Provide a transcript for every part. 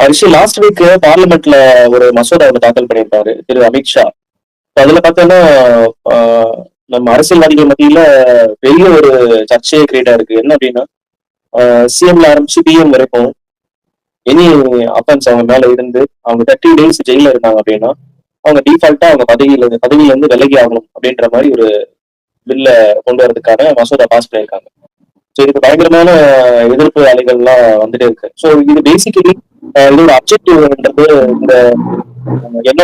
Actually last week பார்லிமெண்ட்ல ஒரு மசோதா ஒன்று தாக்கல் பண்ணியிருக்காரு திரு அமித்ஷா. அதுல பார்த்தோன்னா நம்ம அரசியல்வாதிகள் மத்தியில பெரிய ஒரு சர்ச்சையே கிரியேட் ஆயிருக்கு. என்ன அப்படின்னா சிஎம்ல ஆரம்பிச்சு பிஎம் வரைக்கும் எனி அஃபென்ஸ் அவங்க மேல இருந்து அவங்க 30 days ஜெயில இருந்தாங்க அப்படின்னா அவங்க டிஃபால்ட்டா அவங்க பதவியில இருந்து விலகி ஆகணும் அப்படின்ற மாதிரி ஒரு பில்ல கொண்டு வரதுக்கான மசோதா பாஸ் பண்ணியிருக்காங்க. ஸோ இதுக்கு பயங்கரமான எதிர்ப்பு அலைகள்லாம் வந்துட்டே இருக்கு. ஸோ இது பேசிக்கலி இதோட அப்ஜெக்டிவ்ன்றது இந்த என்ன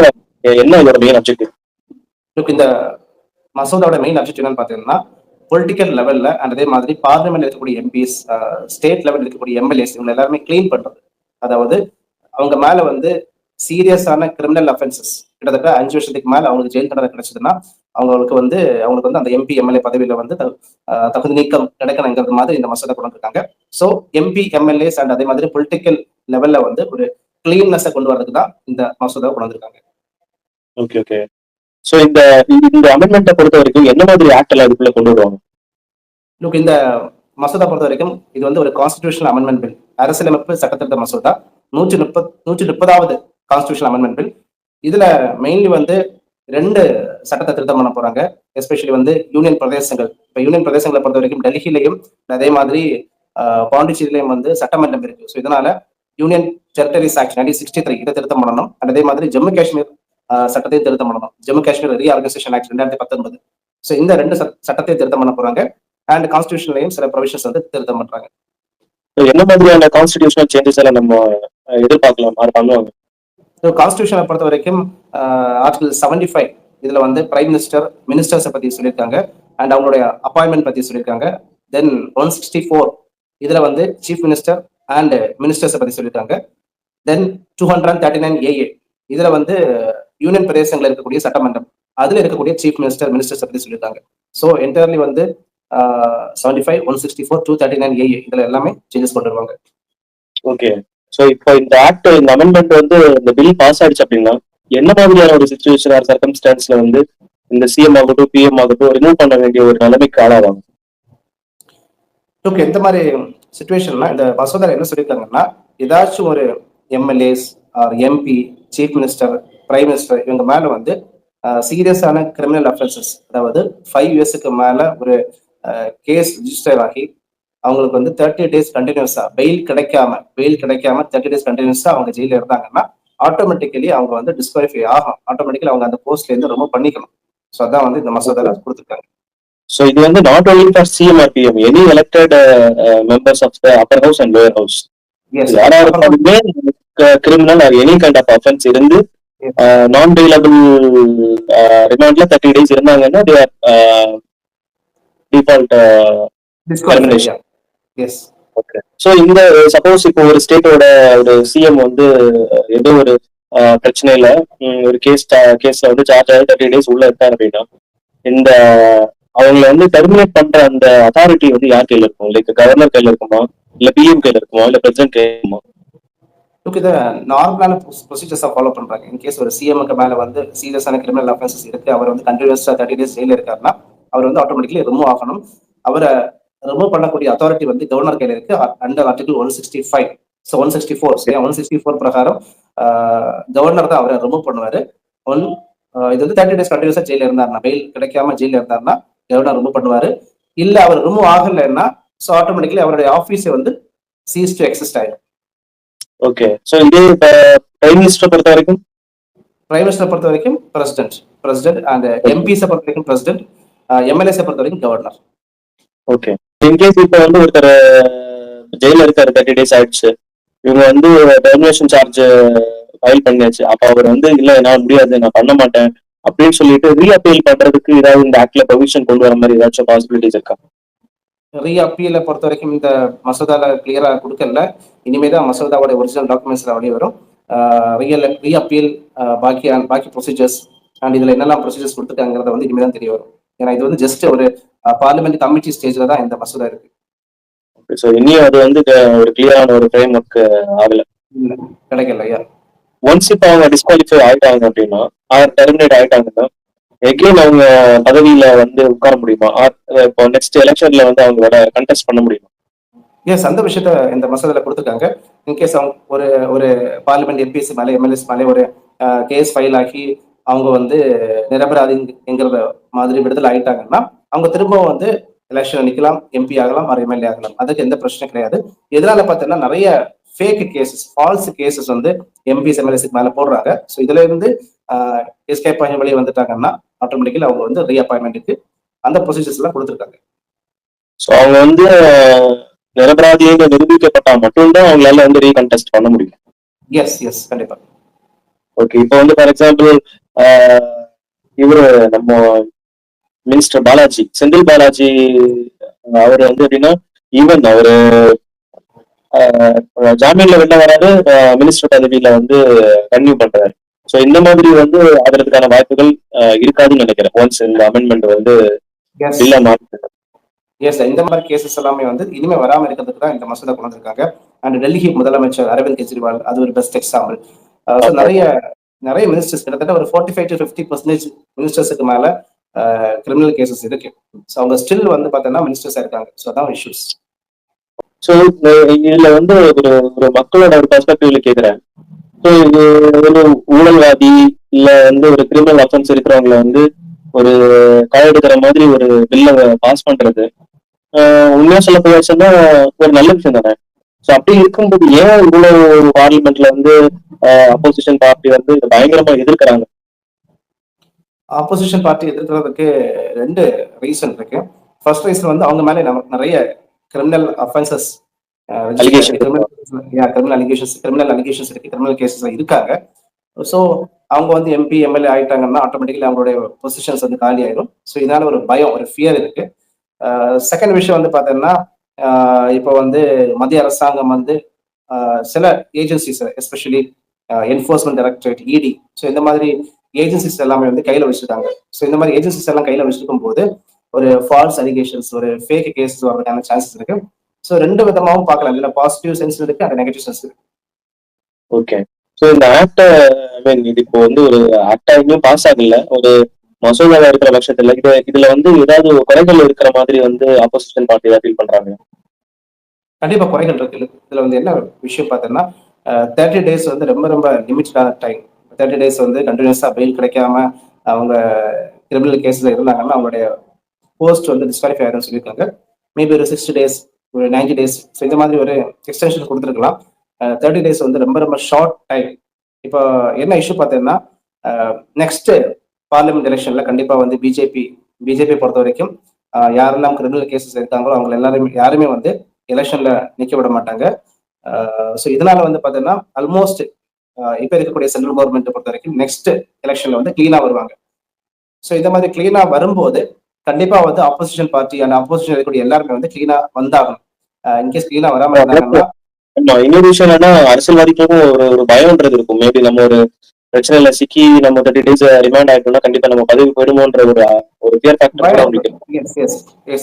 என்ன இதோட மெயின் அப்ஜெக்டிவ்? இந்த மசோதாவோட மெயின் அப்ஜெக்டிவ் என்னன்னு பாத்தீங்கன்னா, பொலிட்டிக்கல் லெவல்ல அண்ட் அதே மாதிரி பார்லிமெண்ட் இருக்கக்கூடிய எம்பிஸ், ஸ்டேட் லெவல் இருக்கக்கூடிய எம்எல்ஏஸ் இவங்க எல்லாருமே கிளீன் பண்றது. அதாவது அவங்க மேல வந்து சீரியஸான கிரிமினல் அஃபென்சஸ் கிட்டத்தட்ட 5 வருஷத்துக்கு மேல அவங்களுக்கு ஜெயில் தண்டனை கிடைச்சதுன்னா அவங்களுக்கு வந்து அந்த எம்பி எம்எல்ஏ பதவியில வந்து தகுதி நீக்கம் கிடைக்கணுங்கிறது மாதிரி இந்த மசோதா கொண்டு வந்திருக்காங்க. ஸோ எம்பி எம்எல்ஏஸ் அண்ட் அதே மாதிரி பொலிட்டிக்கல் லெவல்ல வந்து ஒரு கிளீன்னஸை கொண்டு வரதுக்கு தான் இந்த மசோதாவை கொண்டு வந்திருக்காங்க. Okay okay. ஸோ இந்த அமெண்ட்மெண்ட்டை பொறுத்த வரைக்கும் என்ன மாதிரி ஆக்ட் எல்லாம் இதுக்குள்ள கொண்டு வருவாங்க? இந்த மசோதா பொறுத்த வரைக்கும் இது வந்து ஒரு கான்ஸ்டிடியூஷனல் அமெண்ட்மெண்ட் பில், அரசியலமைப்பு சட்டத்திருத்த மசோதா 130வது கான்ஸ்டிடியூஷனல் அமெண்ட்மெண்ட் பில். இதுல மெயின்லி வந்து 2 சட்டத்தை திருத்தம் பண்ண போறாங்க. எஸ்பெஷலி வந்து யூனியன் பிரதேசங்கள். இப்போ யூனியன் பிரதேசங்களை பொறுத்த வரைக்கும் டெல்லியிலையும் அதே மாதிரி பாண்டிச்சேரியிலையும் வந்து சட்டமன்றம் இருக்கு. ஸோ இதனால யூனியன் டெரிட்டரிஸ் ஆக்ட் 1963 இதை திருத்தம் பண்ணணும். அதே மாதிரி ஜம்மு காஷ்மீர் சட்டத்தையும் திருத்தம் பண்ணணும். Jammu Kashmir reorganisation act 2019. So இந்த 2 சட்டத்தையும் திருத்தம் பண்ண போறாங்க. அண்ட் கான்ஸ்டிடியூஷன்லையும் சில ப்ரொவிஷன்ஸ் வந்து திருத்தம் பண்றாங்க. என்ன மாதிரியான கான்ஸ்டிடியூஷனல் சேஞ்சஸ் எல்லாம் நம்ம எதிர்பார்க்கலாம் பண்ணுவாங்க? கான்ஸ்டிடியூஷனை பொறுத்த வரைக்கும் ஆர்டிகல் 75 இதுல வந்து பிரைம் மினிஸ்டர்ஸை பத்தி சொல்லியிருக்காங்க அண்ட் அவங்களுடைய அப்பாயின்மெண்ட் பத்தி சொல்லியிருக்காங்க. தென் 164 இதுல வந்து சீஃப் மினிஸ்டர் அண்ட் மினிஸ்டர்ஸை பத்தி சொல்லியிருக்காங்க. தென் 239AA இதுல வந்து யூனியன் பிரதேசங்கள் இருக்கக்கூடிய சட்டமன்றம் அதுல இருக்கக்கூடிய சீஃப் மினிஸ்டர்ஸ் பத்தி சொல்லியிருக்காங்க. ஸோ என்டையர்லி வந்து 75, 164, 239AA இதுல எல்லாமே சேஞ்சஸ் கொண்டு வருவாங்க. ஓகே. ஸோ இப்போ இந்த ஆக்ட் இந்த அமெண்ட்மெண்ட் வந்து இந்த பில் பாஸ் ஆயிடுச்சு அப்படின்னா என்ன மாதிரியான ஒரு சிச்சுவேஷன் ஆர் சர்க்கம்ஸ்டான்ஸ்ல வந்து இந்த சிஎம் ஆகட்டும் பிஎம் ஆகட்டும் ரிமூவ் பண்ண வேண்டிய ஒரு நிலைமைக்கு ஆளாவாங்க? ஓகே, இந்த மாதிரி சிச்சுவேஷன்ல இந்த மசோதால என்ன சொல்லியிருக்காங்கன்னா, ஏதாச்சும் ஒரு MLAs or MP, chief minister, prime minister இவங்க மேல வந்து சீரியஸான கிரிமினல் அஃபென்சஸ், அதாவது 5 இயர்ஸுக்கு மேல ஒரு கேஸ் ரிஜிஸ்டர் ஆகி அவங்களுக்கு வந்து 30 days கண்டினியூஸா பெயில் கிடைக்காம 30 days கண்டினியூஸா அவங்க ஜெயில இருந்தாங்கன்னா ஆட்டோமேட்டிக்கலி அவங்க வந்து டிஸ்குவாலிஃபை ஆகும். ஆட்டோமேட்டிக்கலி அவங்க அந்த போஸ்ட்ல இருந்து ரிமூவ் பண்ணிக்கணும். ஸோ அதான் வந்து இந்த மசோதால கொடுத்துருக்காங்க. ஸோ இது வந்து not only for CM or PM, any elected members of the upper house and lower house, யாராவது criminal or any kind of offence இருந்து நான் பெயிலபிள் ரிமாண்ட்ல 30 days இருந்தாங்கன்னா they are default disqualification. Yes. Okay. So இந்த suppose இப்போ ஒரு ஸ்டேட்டோட ஒரு CM வந்து ஏதோ ஒரு பிரச்சனையில ஒரு கேஸ்ல வந்து சார்ஜ் ஆகி 30 days உள்ள இருக்காரு அப்படின்னா இந்த அவங்களை வந்து டெர்மினேட் பண்ற அந்த அத்தாரிட்டி வந்து யார் கையில இருக்கும்? லைக் கவர்னர் கையில இருக்குமா, இல்ல பிஎம் கையில இருக்குமா, இல்ல பிரசிடென்ட் கையில இருக்குமா? இதை நார்மலான ப்ரொசீஜர்ஸா ஃபாலோ பண்றாங்க. இன்கேஸ் ஒரு சிஎம்க்கு மேல வந்து சீரியஸான கிரிமினல் அஃபென்சஸ் இருக்கு, அவர் வந்து கண்டினியூஸா 30 days ஜெயில இருக்காருன்னா அவர் வந்து ஆட்டோமேட்டிக்கலி ரிமூவ் ஆகணும். அவரை ரிமூவ் பண்ணக்கூடிய அத்தாரிட்டி வந்து கவர்னர் கையில இருக்கு அண்டர் ஆர்டிகல் 165. ஸோ 164 சரியா, 164 பிரகாரம் கவர்னர் தான் அவரை ரிமூவ் பண்ணுவாரு. இது வந்து 30 days கண்டினியூஸா ஜெயில இருந்தாருன்னா, பெயில் கிடைக்காம ஜெயில இருந்தாருன்னா கவர்னர் ரிமூவ் பண்ணுவாரு. இல்ல அவர் ரிமூவ் ஆகலைன்னா ஸோ ஆட்டோமேட்டிக்கலி அவருடைய ஆஃபீஸை வந்து சீஸ் டு எக்ஸிஸ்ட் ஆயிடும். ஓகே. ஸோ இதே பிரைம் மினிஸ்டர் பொறுத்த வரைக்கும் பிரசிடென்ட் அண்ட் எம்பிஸை பொறுத்த வரைக்கும் பிரசிடென்ட், எம்எல்ஏஸை பொறுத்த வரைக்கும் கவர்னர். ஓகே. இன்கேஸ் இப்போ வந்து ஒருத்தர் ஜெயில இருக்காரு, 30 days ஆயிடுச்சு, இவங்க வந்து டெர்மினேஷன் சார்ஜ் ஃபைல் பண்ணியாச்சு, அப்ப அவர் வந்து இல்ல என்னால முடியாது நான் பண்ண மாட்டேன் அப்படின்னு சொல்லிட்டு ரீஅப்பீல் பண்றதுக்கு ஏதாவது இந்த ஆக்ட்ல ப்ரொவிஷன் கொண்டு வர மாதிரி ஏதாச்சும் பாசிபிலிட்டிஸ் இருக்கா? ரீஅப்பீலை பொறுத்த வரைக்கும் இந்த மசோதால கிளியரா கொடுக்கல. இனிமேதான் மசோதாவோட ஒரிஜினல் டாக்குமெண்ட்ஸ்ல வெளியே வரும். ரீஅப்பீல் பாக்கி ப்ரொசீஜர்ஸ் அண்ட் இதுல என்னெல்லாம் ப்ரொசீஜர்ஸ் கொடுத்துருக்காங்கிறத வந்து இனிமேதான் தெரிய வரும். ஏன்னா இது வந்து ஜஸ்ட் ஒரு பார்லிமெண்ட் கமிட்டி ஸ்டேஜ்ல தான் இந்த மசோதா இருக்கு. ஸோ இன்னும் அது வந்து ஒரு கிளியரான ஒரு ஃப்ரேம் ஒர்க் ஆகல, கிடைக்கல. ஒன்ஸ் இப்போ அவங்க டிஸ்குவாலிஃபை ஆயிட்டாங்க அப்படின்னா, டெர்மினேட் ஆயிட்டாங்கன்னா எகைன் அவங்க பதவியில வந்து உட்கார முடியுமா? இப்போ நெக்ஸ்ட் எலெக்ஷன்ல வந்து அவங்களோட கண்டெஸ்ட் பண்ண முடியுமா? எஸ், அந்த விஷயத்த இந்த மசோதால கொடுத்துருக்காங்க. இன்கேஸ் அவங்க ஒரு ஒரு பார்லிமெண்ட் எம்பிஸ் மேல, எம்எல்ஏஸ் மேல ஒரு கேஸ் ஃபைல் ஆகி அவங்க வந்து நிரபராதிங்கிற மாதிரி விடுதலை ஆயிட்டாங்கன்னா, அவங்க திரும்பவும் வந்து எலெக்ஷன்ல நிக்கலாம், எம்பி ஆகலாம், ஆர் எம்எல்ஏ ஆகலாம். அதுக்கு எந்த பிரச்சனையும் கிடையாது. எதனால பார்த்தீங்கன்னா, நெறைய ஃபேக் கேஸஸ், ஃபால்ஸ் கேஸஸ் வந்து எம்பிஸ், எம்எல்ஏஸ்க்கு மேல போடுறாங்க. ஸோ இதுல இருந்து அ எஸ்கேப் ஆகி வெளிய வந்துட்டாங்கன்னா, ஆட்டோமேட்டிக்கலி அவங்க வந்து ரீஅப்பாயின்ட்மென்ட்க்கு அந்த ப்ரொசீஜர்ஸ் எல்லாம் குடுத்துருக்காங்க. சோ அவங்க வந்து நிரபராதியாக நிரூபிக்கப்பட்டா மட்டும்தான் அவங்களால வந்து ரீகன்டெஸ்ட் பண்ண முடியும். Yes, yes. கண்டிப்பா. ஓகே. இப்போ வந்து ஃபார் எக்ஸாம்பிள் இவரு நம்ம மினிஸ்டர் பாலாஜி, செந்தில் பாலாஜி, அவர் வந்து எப்படின்னா ஈவன் அவரு ஜாமீன்ல வெளில வராது, மினிஸ்டர் பதவியில வந்து கன்டினியூ பண்றாரு. சோ இந்த மாதிரி வந்து அதற்கான வாய்ப்புகள் இருக்காதுன்னு நினைக்கிறேன். ஒன்ஸ் இந்த அமெண்ட்மெண்ட் வந்து எஸ், பில்ல மாத்தி. எஸ். இந்த மாதிரி கேசஸ் எல்லாமே வந்து இனிமே வராம இருக்கிறதுக்கு தான் இந்த மசோதா கொண்டு வந்திருக்காங்க. அண்ட் டெல்லி முதலமைச்சர் அரவிந்த் கெஜ்ரிவால் அது ஒரு பெஸ்ட் எக்ஸாம்பிள். ஸோ நிறைய நிறைய மினிஸ்டர்ஸ் கிட்டத்தட்ட ஒரு 45 to 50% மினிஸ்டர்ஸுக்கு மேல கிரிமினல் கேசஸ் இருக்கு. ஸோ அவங்க ஸ்டில் வந்து பார்த்தீங்கன்னா மினிஸ்டர்ஸா இருக்காங்க. ஸோ அதான் இஷ்யூஸ். சோ இதுல வந்து ஒரு ஒரு மக்களோட ஒரு பெர்ஸ்பெக்டிவ்ல கேக்குறேன். ஸோ இது ஒரு ஊழல்வாதி இல்ல வந்து ஒரு கிரிமினல் அஃபென்ஸ் இருக்கிறவங்கள வந்து ஒரு கையெடுக்கிற மாதிரி ஒரு பில்ல பாஸ் பண்றது உண்மையா சொல்ல போயாச்சுன்னா ஒரு நல்ல விஷயம் தானே. சோ அப்படி இருக்கும்போது ஏன் இவ்வளவு பார்லிமெண்ட்ல வந்து அப்போசிஷன் பார்ட்டி வந்து இதை பயங்கரமா எதிர்க்கிறாங்க? ஆப்போசிஷன் பார்ட்டி எதிர்க்கிறதுக்கு ரெண்டு ரீசன் இருக்கு. ஃபர்ஸ்ட் ரீசன் வந்து அவங்க மேலே நமக்கு நிறைய criminal offences allegation. Criminal allegations இருக்கு, கிரிமினல் கேசஸ் இருக்காங்க. ஸோ அவங்க வந்து எம்பி, எம்எல்ஏ ஆயிட்டாங்கன்னா ஆட்டோமேட்டிக்கலி அவங்களுடைய பொசிஷன்ஸ் வந்து காலி ஆயிடும். ஸோ இதனால ஒரு பயம், ஒரு ஃபியர் இருக்கு. செகண்ட் விஷயம் வந்து பார்த்தீங்கன்னா, இப்போ வந்து மத்திய அரசாங்கம் வந்து சில ஏஜென்சிஸ், எஸ்பெஷலி என்ஃபோர்ஸ்மெண்ட் டைரக்டரேட், இடி, ஸோ இந்த மாதிரி ஏஜென்சிஸ் எல்லாமே வந்து கையில வச்சிருக்காங்க. ஸோ இந்த மாதிரி ஏஜென்சிஸ் எல்லாம் கையில வச்சிருக்கும் போது ஒரு ஃபால்ஸ் அலிகேஷன்ஸ், ஒரு ஃபேக் கேசஸ் வரதுக்கான சான்சஸ் இருக்கு. ஸோ ரெண்டு விதமாகவும் பார்க்கலாம். இதுல பாசிட்டிவ் சென்ஸ் இருக்கு, அந்த நெகட்டிவ் சென்ஸ் இருக்கு. ஓகே. ஸோ இந்த ஆக்ட ஐ மீன் இது இப்போ வந்து ஒரு ஆக்டா இன்னும் பாஸ் ஆகல, ஒரு மசோதாவா இருக்கிற பட்சத்துல இதுல வந்து ஏதாவது குறைகள் இருக்கிற மாதிரி வந்து ஆப்போசிஷன் பார்ட்டி ஃபீல் பண்றாங்க? கண்டிப்பா குறைகள் இருக்கு. இதுல வந்து என்ன விஷயம் பார்த்தோம்னா, 30 days வந்து ரொம்ப ரொம்ப லிமிட்டடான டைம். 30 days வந்து கண்டினியூஸா பெயில் கிடைக்காம அவங்க கிரிமினல் கேஸ்ல இருந்தாங்கன்னா அவங்களுடைய போஸ்ட் வந்து டிஸ்குவாலிஃபை ஆயிடும் சொல்லியிருக்காங்க. மேபி ஒரு 60 days, ஒரு 90 days, ஸோ இந்த மாதிரி ஒரு எக்ஸ்டென்ஷன் கொடுத்துருக்கலாம். 30 days வந்து ரொம்ப ரொம்ப ஷார்ட் டைம். இப்போ என்ன இஷ்யூ பார்த்தீங்கன்னா, நெக்ஸ்ட் பார்லிமெண்ட் எலெக்ஷன்ல கண்டிப்பா வந்து பிஜேபி பொறுத்த வரைக்கும் யாரெல்லாம் கிரிமினல் கேசஸ் இருக்காங்களோ அவங்க யாருமே வந்து எலெக்ஷன்ல நிக்க விட மாட்டாங்க. ஸோ இதனால வந்து பாத்தீங்கன்னா ஆல்மோஸ்ட் இப்ப இருக்கக்கூடிய சென்ட்ரல் கவர்மெண்ட் பொறுத்த வரைக்கும் நெக்ஸ்ட் எலெக்ஷன்ல வந்து கிளீனா வருவாங்க. ஸோ இந்த மாதிரி கிளீனா வரும்போது கண்டிப்பா வந்து ஆப்போசிஷன் பார்ட்டி அண்ட் ஆப்போசிஷன் இருக்கக்கூடிய எல்லாருமே வந்து கிளீனா வந்தாகணும். இன்கேஸ் கிளீனா வராம இருந்தாங்கன்னா இன்னொரு விஷயம் என்னன்னா, அரசியல்வாதிகளுக்கும் ஒரு ஒரு பயம்ன்றது இருக்கும். மேபி நம்ம ஒரு பிரச்சனையில சிக்கி நம்ம 30 days ரிமாண்ட் ஆயிட்டோம்னா கண்டிப்பா நம்ம பதவி போயிடுமோன்ற ஒரு ஃபியர் ஃபேக்டர் கூட அவங்களுக்கு.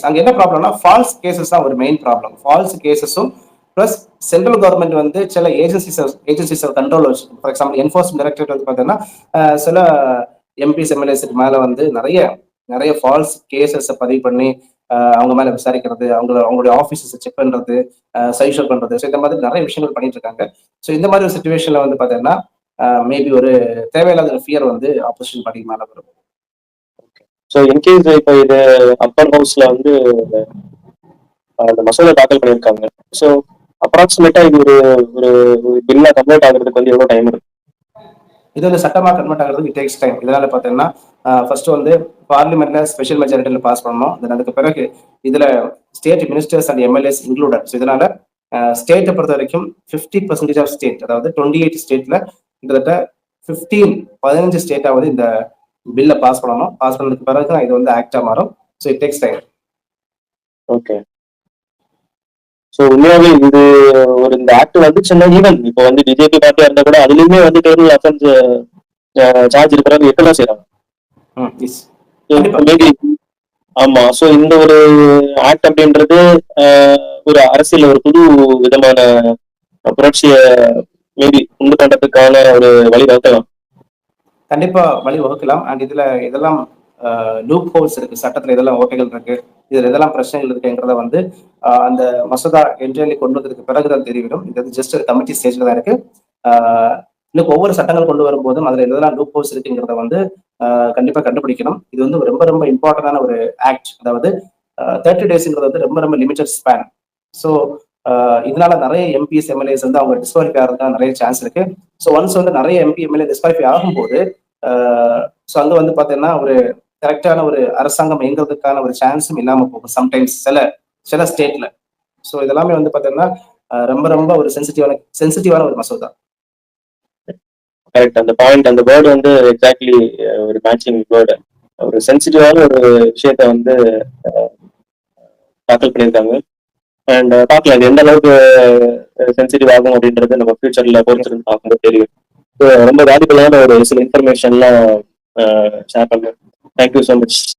அங்க என்ன ப்ராப்ளம்னா ஃபால்ஸ் கேசஸ் தான் ஒரு மெயின் ப்ராப்ளம். ஃபால்ஸ் கேசஸும் பிளஸ் சென்ட்ரல் கவர்மெண்ட் வந்து சில ஏஜென்சிஸ் கண்ட்ரோல் வச்சு, ஃபார் எக்ஸாம்பிள் என்ஃபோர்ஸ்மெண்ட் டைரக்டரேட் வந்து பார்த்தீங்கன்னா சில எம்பிஸ், எம்எல்ஏஸ்க்கு மேல வந்து நிறைய நிறைய ஃபால்ஸ் கேசஸ் பதிவு பண்ணி அவங்க மேல விசாரிக்கிறது, அவங்களுடைய ஆஃபீஸஸ் செக் பண்றது, சைஷர் பண்றது, ஸோ இந்த மாதிரி நிறைய விஷயங்கள் பண்ணிட்டு இருக்காங்க. ஸோ இந்த மாதிரி ஒரு சுச்சுவேஷன்ல வந்து பார்த்தீங்கன்னா மேபி ஒரு தேவையில்லாத ஒரு ஃபியர் வந்து ஆப்போசிஷன் பார்ட்டிக்கு மேல வரும். ஸோ இன்கேஸ் இப்போ இது அப்பர் ஹவுஸ்ல வந்து அந்த மசோதா தாக்கல் பண்ணியிருக்காங்க. ஸோ அப்ராக்சிமேட்டா இது ஒரு ஒரு பில்லா கம்ப்ளீட் ஆகுறதுக்கு வந்து எவ்வளவு டைம் இருக்கு? இது வந்து சட்டமா கன்வெர்ட் ஆகிறதுக்கு இட் டேக்ஸ் டைம். இதனால பார்த்தீங்கன்னா ஃபர்ஸ்ட் வந்து பார்லிமெண்ட்ல ஸ்பெஷல் மெஜாரிட்டியில் பாஸ் பண்ணணும். தென் அதுக்கு பிறகு இதுல state ministers and MLAs included. So இதனால ஸ்டேட்டை பொறுத்த வரைக்கும் 50% ஆஃப் ஸ்டேட், அதாவது 28 ஸ்டேட்ல கிட்டத்தட்ட 15 ஸ்டேட்டாவது இந்த பில்ல பாஸ் பண்ணணும். பாஸ் பண்ணதுக்கு பிறகு தான் இது வந்து ஆக்டா மாறும். So it takes time. Okay. So உண்மையாவே இது ஒரு இந்த ஆக்ட் வந்துச்சுன்னா ஈவன் இப்போ வந்து பிஜேபி பார்ட்டியா இருந்தா கூட அதுலயுமே வந்து கிரிமினல் அஃபென்ஸ் சார்ஜ் இருக்கிறவங்க இருக்கதான் செய்யறாங்க. மேபி ஆமா. ஸோ இந்த ஒரு ஆக்ட் அப்படின்றது ஒரு அரசியல் ஒரு புது விதமான புரட்சியை மேபி உண்டு பண்றதுக்கான ஒரு வழி வகுக்கலாம். கண்டிப்பா வழி வகுக்கலாம். அண்ட் இதுல இதெல்லாம் லூப் ஹோல்ஸ் இருக்கு, சட்டத்துல இதெல்லாம் ஓட்டைகள் இருக்கு, இதுல இதெல்லாம் பிரச்சனைகள் இருக்குங்கிறத வந்து அந்த மசோதா என்ட்ரியில் கொண்டு வந்ததுக்கு பிறகுதான் தெரிவிடும். இது வந்து ஜஸ்ட் ஒரு கமிட்டி ஸ்டேஜ்ல தான் இருக்கு. இன்னும் ஒவ்வொரு சட்டங்கள் கொண்டு வரும்போதும் அதுல எதெல்லாம் லூப் ஹோல்ஸ் இருக்குங்கிறத வந்து கண்டிப்பா கண்டுபிடிக்கணும். இது வந்து ரொம்ப ரொம்ப இம்பார்ட்டன்டான ஒரு ஆக்ட். அதாவது 30 டேஸ்ங்கிறது வந்து ரொம்ப ரொம்ப லிமிட்டட் ஸ்பேன். ஸோ இதனால நிறைய எம்பிஸ் எம்எல்ஏஸ் வந்து அவங்க டிஸ்குவாலிஃபை ஆகிறதுக்கான நிறைய சான்ஸ் இருக்கு. ஸோ ஒன்ஸ் வந்து நிறைய எம்பி எம்எல்ஏ டிஸ்குவாலிஃபை ஆகும்போது ஸோ அங்க வந்து பாத்தீங்கன்னா ஒரு கரெக்டான ஒரு அரசாங்கம் இயங்குறதுக்கான ஒரு சான்ஸும் இல்லாம போகும் சம்டைம்ஸ் சில ஸ்டேட்ல. ஸோ இதெல்லாமே வந்து பாத்தீங்கன்னா ரொம்ப ரொம்ப ஒரு சென்சிட்டிவான ஒரு மசோதா. கரெக்ட். அந்த பாயிண்ட், அந்த வேர்டு வந்து எக்ஸாக்ட்லி ஒரு மேட்சிங் வேர்டு. ஒரு சென்சிட்டிவான ஒரு விஷயத்த வந்து தாக்கல் பண்ணியிருக்காங்க. அண்ட் பார்க்கலாம் இது எந்த அளவுக்கு சென்சிட்டிவ் ஆகும் அப்படின்றது நம்ம ஃபியூச்சர்ல பொறுத்திருந்து பார்க்கும்போது தெரியும். ரொம்ப வேல்யூபிளான ஒரு சில இன்ஃபர்மேஷன்லாம் ஷேர் பண்ணுறேன். Thank you so much.